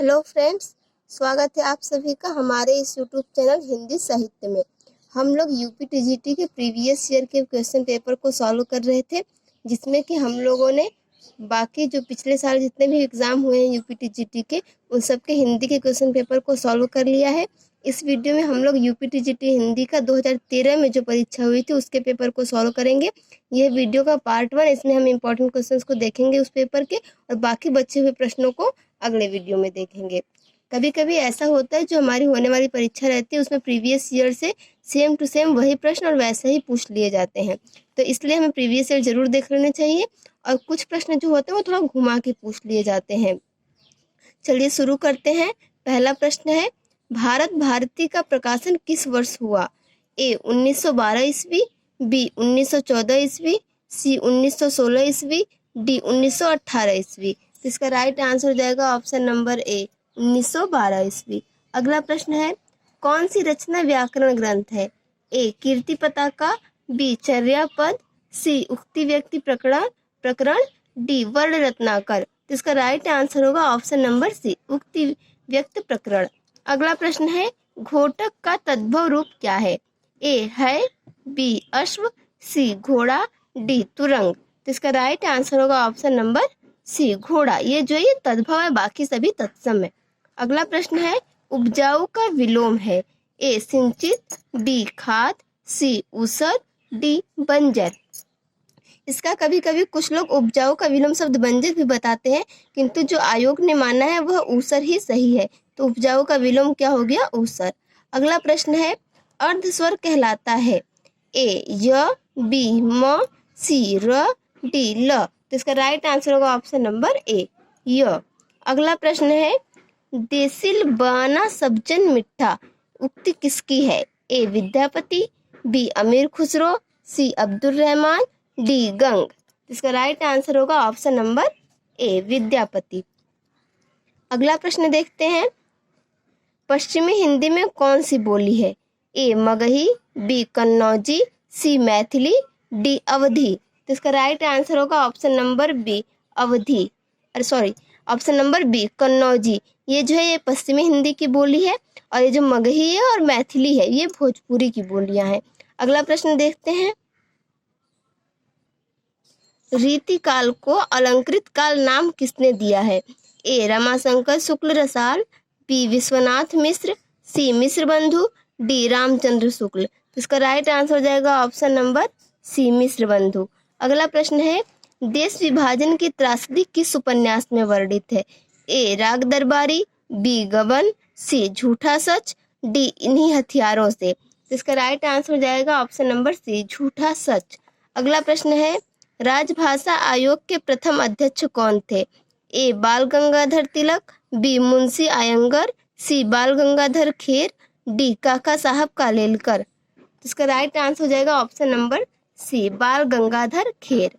Hello friends, स्वागत है आप सभी का हमारे इस यूट्यूब चैनल हिंदी साहित्य में। हम लोग यूपी टीजीटी के प्रीवियस ईयर के क्वेश्चन पेपर को सॉल्व कर रहे थे, जिसमें कि हम लोगों ने बाकी जो पिछले साल जितने भी एग्ज़ाम हुए हैं यूपी टीजीटी के, उन सब के हिंदी के क्वेश्चन पेपर को सॉल्व कर लिया है। इस वीडियो में हम लोग यूपी टीजीटी हिंदी का 2013 में जो परीक्षा हुई थी उसके पेपर को सॉल्व करेंगे। यह वीडियो का पार्ट 1, इसमें हम इम्पोर्टेंट क्वेश्चंस को देखेंगे उस पेपर के, और बाकी बचे हुए प्रश्नों को अगले वीडियो में देखेंगे। कभी कभी ऐसा होता है जो हमारी होने वाली परीक्षा रहती है उसमें प्रीवियस ईयर से सेम टू सेम वही प्रश्न और वैसे ही पूछ लिए जाते हैं, तो इसलिए हमें प्रीवियस ईयर जरूर देख लेने चाहिए। और कुछ प्रश्न जो होते हैं वो थोड़ा घुमा के पूछ लिए जाते हैं। चलिए शुरू करते हैं। पहला प्रश्न है, भारत भारती का प्रकाशन किस वर्ष हुआ? ए 1912 ईस्वी, बी 1914 ईस्वी, सी 1916 ईस्वी, डी 1918 ईस्वी। तो इसका राइट आंसर हो जाएगा ऑप्शन नंबर ए 1912 ईस्वी। अगला प्रश्न है, कौन सी रचना व्याकरण ग्रंथ है? ए कीर्ति पताका, बी चर्यापद, सी उक्ति व्यक्ति प्रकरण, डी वर्ण रत्नाकर। तो इसका राइट आंसर होगा ऑप्शन नंबर सी उक्ति व्यक्त प्रकरण। अगला प्रश्न है, घोटक का तद्भव रूप क्या है? ए है, बी अश्व, सी घोड़ा, डी तुरंग। तो इसका राइट आंसर होगा ऑप्शन नंबर सी घोड़ा। ये जो ये तद्भव है, बाकी सभी तत्सम है। अगला प्रश्न है, उपजाऊ का विलोम है? ए सिंचित, बी खाद, सी ऊसर, डी बंजर। इसका कभी कभी कुछ लोग उपजाऊ का विलोम शब्द बंजर भी बताते हैं, किंतु जो आयोग ने माना है वह ऊसर ही सही है। तो उपजाऊ का विलोम क्या हो गया? ऊसर। अगला प्रश्न है, अर्ध स्वर कहलाता है? ए य, बी म, सी र, डी ल। तो इसका राइट आंसर होगा ऑप्शन नंबर ए य। अगला प्रश्न है, देसिल बाना सब्जन मिठा उक्ति किसकी है? ए विद्यापति, बी अमीर खुसरो, सी अब्दुल रहमान, डी गंग। इसका राइट आंसर होगा ऑप्शन नंबर ए विद्यापति। अगला प्रश्न देखते हैं, पश्चिमी हिंदी में कौन सी बोली है? ए मगही, बी कन्नौजी, सी मैथिली, डी अवधी। तो इसका राइट आंसर होगा ऑप्शन नंबर बी अवधी, ऑप्शन नंबर बी कन्नौजी। ये जो है ये पश्चिमी हिंदी की बोली है, और ये जो मगही है और मैथिली है ये भोजपुरी की बोलियां हैं। अगला प्रश्न देखते हैं, रीति काल को अलंकृत काल नाम किसने दिया है? ए रमाशंकर शुक्ल रसाल, बी विश्वनाथ मिश्र, सी मिश्र बंधु, डी रामचंद्र शुक्ल। तो इसका राइट आंसर हो जाएगा ऑप्शन नंबर सी मिश्र बंधु। अगला प्रश्न है, देश विभाजन की त्रासदी किस उपन्यास में वर्णित है? ए राग दरबारी, बी गबन, सी झूठा सच, डी इन्हीं हथियारों से। तो इसका राइट आंसर हो जाएगा ऑप्शन नंबर सी झूठा सच। अगला प्रश्न है, राजभाषा आयोग के प्रथम अध्यक्ष कौन थे? ए बाल गंगाधर तिलक, बी मुंशी आयंगर, सी बाल गंगाधर खेर, डी काका साहब कालेलकर। इसका राइट आंसर हो जाएगा ऑप्शन नंबर सी बाल गंगाधर खेर।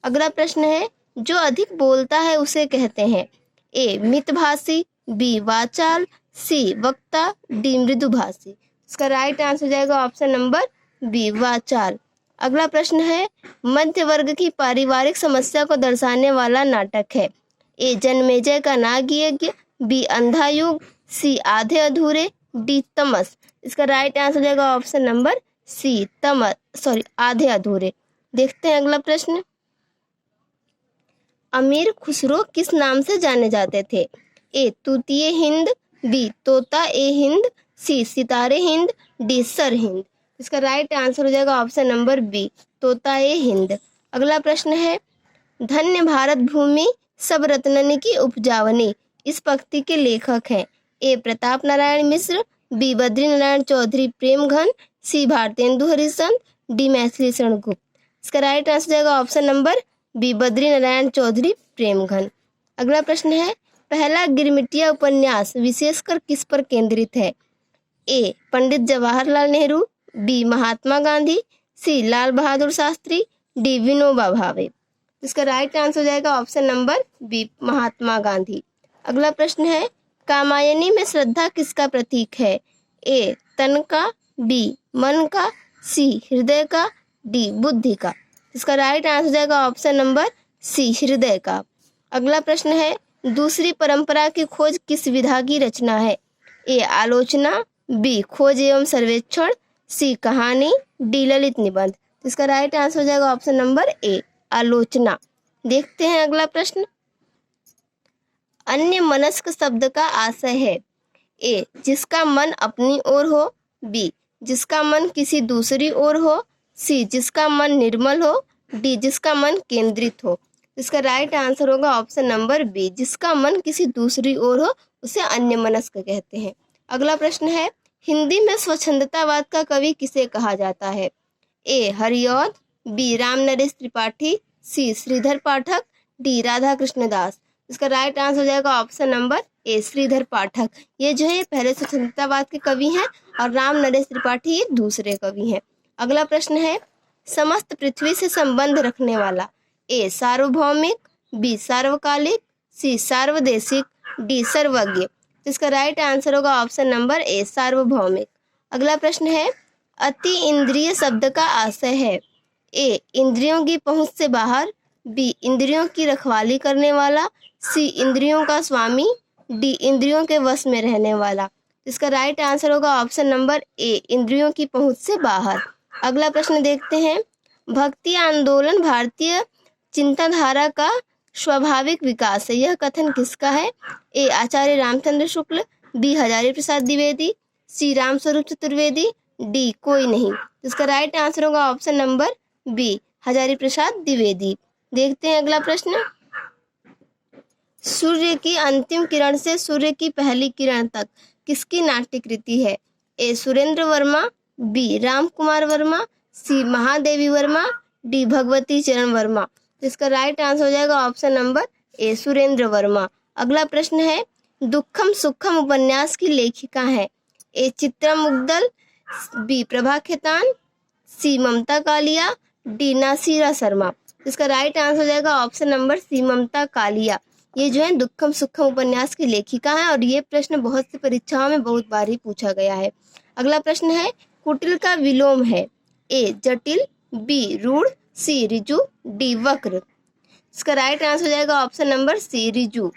अगला प्रश्न है, जो अधिक बोलता है उसे कहते हैं? ए मितभाषी, बी वाचाल, सी वक्ता, डी मृदुभाषी। इसका राइट आंसर हो जाएगा ऑप्शन नंबर बी वाचाल। अगला प्रश्न है, मध्य वर्ग की पारिवारिक समस्या को दर्शाने वाला नाटक है? ए जन्मेजय का नागयज्ञ, बी अंधा युग, सी आधे अधूरे, डी तमस। इसका राइट आंसर हो जाएगा ऑप्शन नंबर सी आधे अधूरे। देखते हैं अगला प्रश्न, अमीर खुसरो किस नाम से जाने जाते थे? ए तूतीय हिंद, बी तोता ए हिंद, सी सितारे हिंद, डी सर हिंद। इसका राइट आंसर हो जाएगा ऑप्शन नंबर बी तोता ए हिंद। अगला प्रश्न है, धन्य भारत भूमि सब रत्ननि की उपजावनी इस पंक्ति के लेखक हैं? A Pratap Narayan Mishra, B Badri Narayan Chaudhary Premghan, C Bharatendu Harishchandra, D Maithili Sharan Gupt. इसका राइट आंसर हो जाएगा option number B Badri Narayan Chaudhary Premghan. अगला प्रश्न है, पहला गिरमिटिया उपन्यास विशेषकर किस पर केंद्रित है? ए पंडित जवाहरलाल नेहरू, बी महात्मा गांधी, सी लाल बहादुर शास्त्री, डी विनोबा भावे। इसका राइट आंसर हो जाएगा option number B Mahatma Gandhi. अगला प्रश्न है, कामायनी में श्रद्धा किसका प्रतीक है? ए तन का, बी मन का, सी हृदय का, डी बुद्धि का। इसका राइट आंसर हो जाएगा ऑप्शन नंबर सी हृदय का। अगला प्रश्न है, दूसरी परंपरा की खोज किस विधा की रचना है? ए आलोचना, बी खोज एवं सर्वेक्षण, सी कहानी, डी ललित निबंध। इसका राइट आंसर हो जाएगा ऑप्शन नंबर ए आलोचना। देखते हैं अगला प्रश्न। अन्य मनस्क शब्द का आशय है? ए जिसका मन अपनी ओर हो, बी जिसका मन किसी दूसरी ओर हो, सी जिसका मन निर्मल हो, डी जिसका मन केंद्रित हो। इसका राइट आंसर होगा ऑप्शन नंबर बी जिसका मन किसी दूसरी ओर हो उसे अन्य मनस्क कहते हैं। अगला प्रश्न है, हिंदी में स्वच्छंदतावाद का कवि किसे कहा जाता है? ए हरिऔध, बी राम नरेश त्रिपाठी, सी श्रीधर पाठक, डी राधा कृष्णदास। इसका राइट आंसर हो जाएगा ऑप्शन नंबर ए श्रीधर पाठक। ये जो है पहले स्वतंत्रतावाद के कवि हैं और राम नरेश त्रिपाठी ये दूसरे कवि हैं। अगला प्रश्न है, समस्त पृथ्वी से संबंध रखने वाला? ए सार्वभौमिक, बी सार्वकालिक, सी सार्वदेशिक, डी सर्वज्ञ। इसका राइट आंसर होगा ऑप्शन नंबर ए सार्वभौमिक। अगला प्रश्न है, अति इंद्रिय शब्द का आशय है? ए इंद्रियों की पहुंच से बाहर, बी इंद्रियों की रखवाली करने वाला, सी इंद्रियों का स्वामी, डी इंद्रियों के वश में रहने वाला। इसका राइट आंसर होगा ऑप्शन नंबर ए इंद्रियों की पहुंच से बाहर। अगला प्रश्न देखते हैं, भक्ति आंदोलन भारतीय चिंताधारा का स्वाभाविक विकास है, यह कथन किसका है? ए आचार्य रामचंद्र शुक्ल, बी हजारी प्रसाद द्विवेदी, सी रामस्वरूप चतुर्वेदी, डी कोई नहीं। इसका राइट आंसर होगा option number B Hazari Prasad Dwivedi. देखते हैं अगला प्रश्न, सूर्य की अंतिम किरण से सूर्य की पहली किरण तक किसकी नाट्य कृति है? ए सुरेंद्र वर्मा, बी राम कुमार वर्मा, सी महादेवी वर्मा, डी भगवती चरण वर्मा। इसका राइट आंसर हो जाएगा option number A Surendra Verma. अगला प्रश्न है, दुखम सुखम उपन्यास की लेखिका है? ए चित्रा मुग्दल, बी प्रभा खेतान, सी ममता कालिया, डी नासिरा शर्मा। इसका राइट आंसर हो जाएगा ऑप्शन नंबर सी ममता कालिया। ये जो है दुखम सुखम उपन्यास की लेखिका है और ये प्रश्न बहुत सी परीक्षाओं में बहुत बार ही पूछा गया है। अगला प्रश्न है, कुटिल का विलोम है? ए जटिल, बी रूढ़, सी ऋजु, डी वक्र। इसका राइट आंसर हो जाएगा ऑप्शन नंबर सी ऋजु।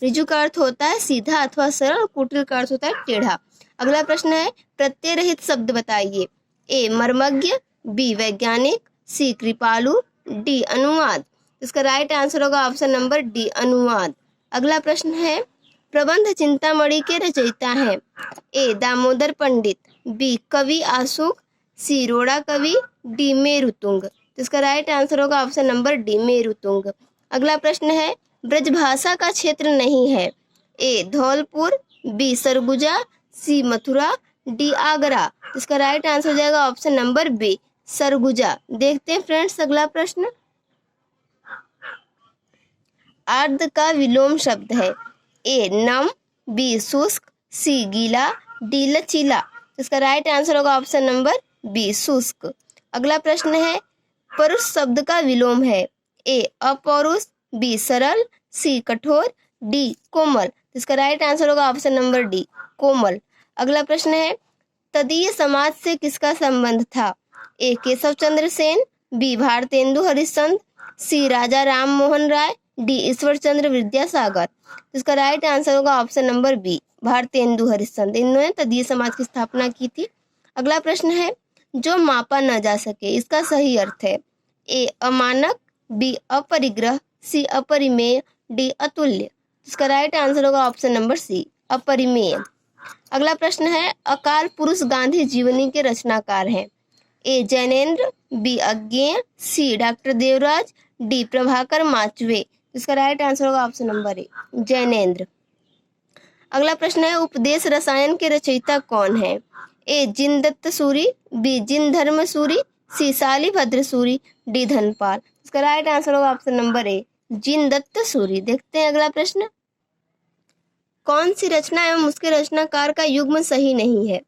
ऋजु का अर्थ होता है सीधा अथवा सरल और कुटिल का अर्थ होता है टेढ़ा। अगला प्रश्न है, प्रत्यय रहित शब्द बताइए। ए मर्मज्ञ, बी वैज्ञानिक, सी कृपालु, डी अनुवाद। इसका राइट आंसर होगा ऑप्शन नंबर डी अनुवाद। अगला प्रश्न है, प्रबंध चिंतामणि के रचयिता हैं? ए दामोदर पंडित, बी कवि आशुक, सी रोड़ा कवि, डी मेरुतुंग। इसका राइट आंसर होगा ऑप्शन नंबर डी मेरुतुंग। अगला प्रश्न है, ब्रजभाषा का क्षेत्र नहीं है? ए धौलपुर, बी सरगुजा, सी मथुरा, डी आगरा। इसका राइट आंसर हो जाएगा ऑप्शन नंबर बी सरगुजा। देखते हैं फ्रेंड्स अगला प्रश्न, आर्द्र का विलोम शब्द है? ए नम, बी शुष्क, सी गीला, डी लचीला। इसका राइट आंसर होगा ऑप्शन नंबर बी शुष्क। अगला प्रश्न है, परुष शब्द का विलोम है? ए अपौरुष, बी सरल, सी कठोर, डी कोमल। इसका राइट आंसर होगा ऑप्शन नंबर डी कोमल। अगला प्रश्न है, तदीय समाज से किसका संबंध था? A Keshav Chandra Sen, B Bharatendu Harishchandra, C Raja Ram Mohan Roy, D Ishwar Chandra Vidyasagar. इसका राइट आंसर होगा option number B Bharatendu Harishchandra. इन्होंने तदीय समाज की स्थापना की थी। अगला प्रश्न है, जो मापा न जा सके इसका सही अर्थ है? ए अमानक, बी अपरिग्रह, सी अपरिमेय, डी अतुल्य। इसका राइट आंसर होगा ऑप्शन नंबर सी अपरिमेय। अगला प्रश्न है, अकाल पुरुष गांधी जीवनी के रचनाकार हैं? ए जैनेन्द्र, बी अज्ञेय, सी डॉक्टर देवराज, डी प्रभाकर माचवे। इसका राइट आंसर होगा ऑप्शन नंबर ए जैनेन्द्र। अगला प्रश्न है, उपदेश रसायन के रचयिता कौन है? ए जिनदत्त सूरी, बी जिन धर्म सूरी, सी शालीभद्र सूरी, डी धनपाल। इसका राइट आंसर होगा option number A Jinadatta Suri. देखते हैं अगला प्रश्न, कौन सी रचना एवं उसके रचनाकार का युग्म सही नहीं है?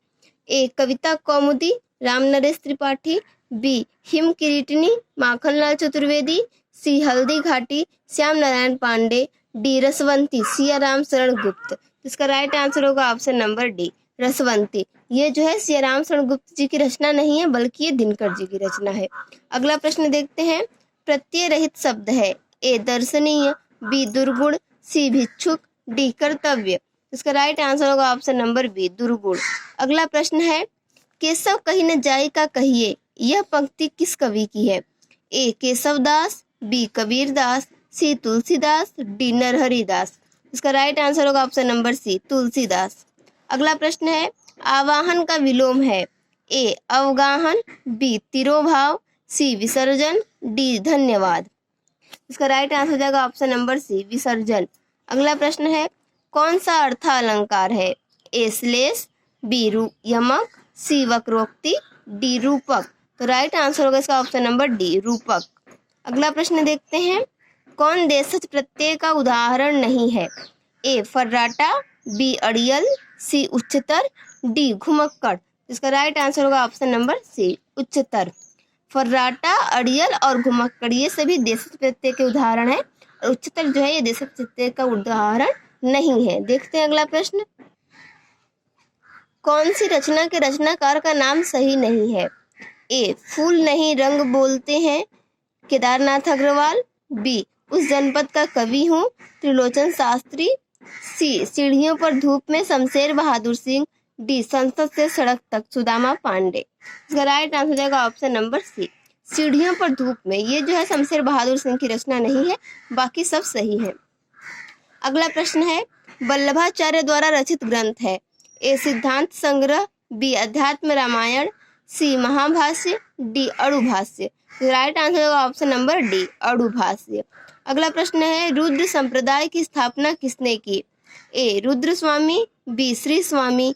ए कविता कौमुदी Ram Naresh Tripathi, be him किरीटनी Makhanlal Chaturvedi, C Haldi Ghati Shyam Narayan Pandey, D रसवंती Siyaram शरण गुप्त। इसका राइट आंसर होगा ऑप्शन नंबर डी रसवंती। ये जो है सियाराम शरण गुप्त जी की रचना नहीं है बल्कि ये दिनकर जी की रचना है। अगला प्रश्न देखते हैं, प्रत्यय रहित शब्द है? ए दर्शनीय, बी दुर्गुण, सी भिक्षुक, डी कर्तव्य। इसका राइट आंसर होगा ऑप्शन नंबर बी दुर्गुण। अगला प्रश्न है, केशव कहीं न जाई का कहिए, यह पंक्ति किस कवि की है? ए केशव दास, बी कबीर दास, सी तुलसीदास, डी नरहरि दास। इसका राइट आंसर होगा ऑप्शन नंबर सी तुलसीदास। अगला प्रश्न है, आवाहन का विलोम है? ए अवगाहन, बी तिरोभाव, सी विसर्जन, डी धन्यवाद। इसका राइट आंसर हो जाएगा ऑप्शन नंबर सी विसर्जन। अगला प्रश्न है, कौन सा अर्थालंकार है? ए श्लेष, बी यमक, सी वक्रोक्ति, डी रूपक। तो राइट आंसर होगा इसका ऑप्शन नंबर डी रूपक। अगला प्रश्न देखते हैं, कौन देशज प्रत्यय का उदाहरण नहीं है? ए फर्राटा, बी अड़ियल, सी उच्चतर, डी घुमक्कड़। इसका राइट आंसर होगा ऑप्शन नंबर सी उच्चतर। फर्राटा, अड़ियल और घुमक्कड़ ये सभी देशज प्रत्यय के उदाहरण है, और उच्चतर जो है ये देशज प्रत्यय का उदाहरण नहीं है। देखते हैं अगला प्रश्न, कौन सी रचना के रचनाकार का नाम सही नहीं है? ए फूल नहीं रंग बोलते हैं, केदारनाथ अग्रवाल, बी उस जनपद का कवि हूँ, त्रिलोचन शास्त्री, सी सीढ़ियों पर धूप में शमशेर बहादुर सिंह, डी संसद से सड़क तक सुदामा पांडे। इसका राइट आंसर हो जाएगा ऑप्शन नंबर सी सीढ़ियों पर धूप में। ये जो है शमशेर बहादुर सिंह की रचना नहीं है, बाकी सब सही है। अगला प्रश्न है, वल्लभाचार्य द्वारा रचित ग्रंथ है? ए सिद्धांत संग्रह, बी अध्यात्म रामायण, सी महाभाष्य, डी अणुभाष्य। राइट आंसर होगा ऑप्शन नंबर डी अणुभाष्य। अगला प्रश्न है, रुद्र संप्रदाय की स्थापना किसने की? ए रुद्र स्वामी, बी श्री स्वामी,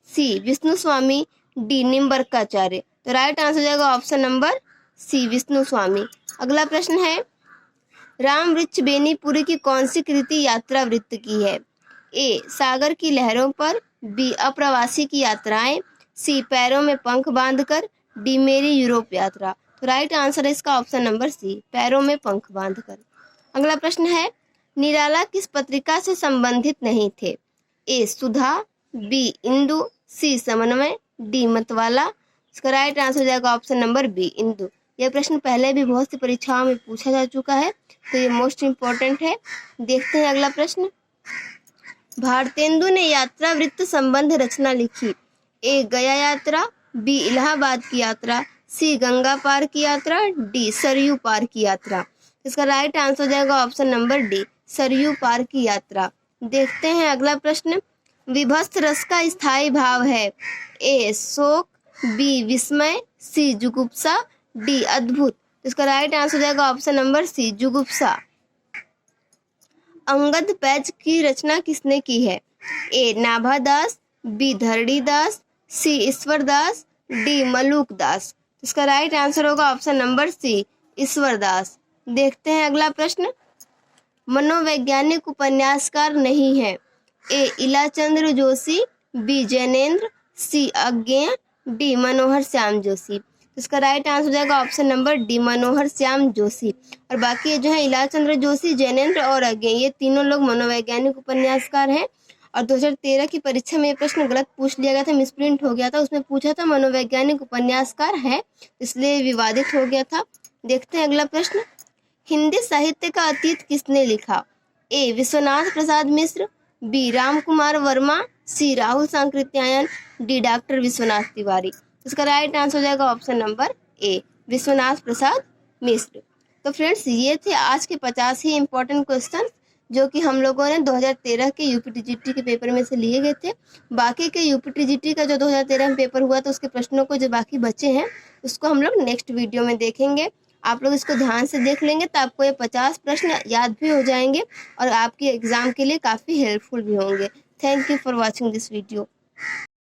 सी विष्णु स्वामी, डी निम्बरकाचार्य। तो राइट आंसर हो जाएगा ऑप्शन नंबर सी विष्णु स्वामी। अगला प्रश्न है, राम वृक्ष बेनीपुरी की कौन सी कृति यात्रा वृत्त की है? ए सागर की लहरों पर, बी अप्रवासी की यात्राएं, सी पैरों में पंख बांधकर, डी मेरी यूरोप यात्रा। तो राइट आंसर है इसका ऑप्शन नंबर सी पैरों में पंख बांधकर। अगला प्रश्न है, निराला किस पत्रिका से संबंधित नहीं थे? ए सुधा, बी इंदु, सी समन्वय, डी मतवाला। इसका राइट आंसर हो जाएगा ऑप्शन नंबर बी इंदु। यह प्रश्न पहले भी बहुत सी परीक्षाओं में पूछा जा चुका है, तो ये मोस्ट इम्पोर्टेंट है। देखते हैं अगला प्रश्न, भारतेंदु ने यात्रा वृत्त संबंध रचना लिखी? ए गया यात्रा, बी इलाहाबाद की यात्रा, सी गंगा पार की यात्रा, डी सरयू पार की यात्रा। इसका राइट आंसर हो जाएगा ऑप्शन नंबर डी सरयू पार की यात्रा। देखते हैं अगला प्रश्न, विभस्त रस का स्थायी भाव है? ए शोक, बी विस्मय, सी जुगुप्सा, डी अद्भुत। इसका राइट आंसर हो जाएगा ऑप्शन नंबर सी जुगुप्सा। अंगद पैच की रचना किसने की है? A Nabhadas, B Dharnidas, C Ishwardas, D Malukdas. इसका राइट आंसर होगा ऑप्शन नंबर सी ईश्वरदास। देखते हैं अगला प्रश्न, मनोवैज्ञानिक उपन्यासकार नहीं है? A Ilachandra Joshi, B Jainendra, C Agyeya, D Manohar Shyam Joshi. इसका राइट आंसर हो जाएगा option number D Manohar Shyam Joshi. और बाकी ये जो है इलाचंद्र जोशी, जैनेन्द्र और अज्ञेय, ये तीनों लोग मनोवैज्ञानिक उपन्यासकार हैं। और 2013 की परीक्षा में ये प्रश्न गलत पूछ लिया गया था, मिसप्रिंट हो गया था। उसमें पूछा था मनोवैज्ञानिक उपन्यासकार है, इसलिए विवादित हो गया था। देखते हैं अगला प्रश्न, हिंदी साहित्य का अतीत किसने लिखा? ए विश्वनाथ प्रसाद मिश्र, बी राम कुमार वर्मा, सी राहुल सांकृत्यायन, डी डॉक्टर विश्वनाथ तिवारी। इसका राइट आंसर हो जाएगा option number A Vishwanath Prasad Mishra. तो फ्रेंड्स, ये थे आज के 50 ही इंपॉर्टेंट क्वेश्चन जो कि हम लोगों ने 2013 के यूपीटीजीटी के पेपर में से लिए गए थे। बाकी के यूपीटीजीटी का जो 2013 में पेपर हुआ था उसके प्रश्नों को जो बाकी बचे हैं उसको हम लोग नेक्स्ट वीडियो में देखेंगे। आप लोग इसको ध्यान से देख लेंगे तो आपको ये 50 प्रश्न याद भी हो जाएंगे और आपके एग्जाम के लिए काफ़ी हेल्पफुल भी होंगे। Thank you for watching this video.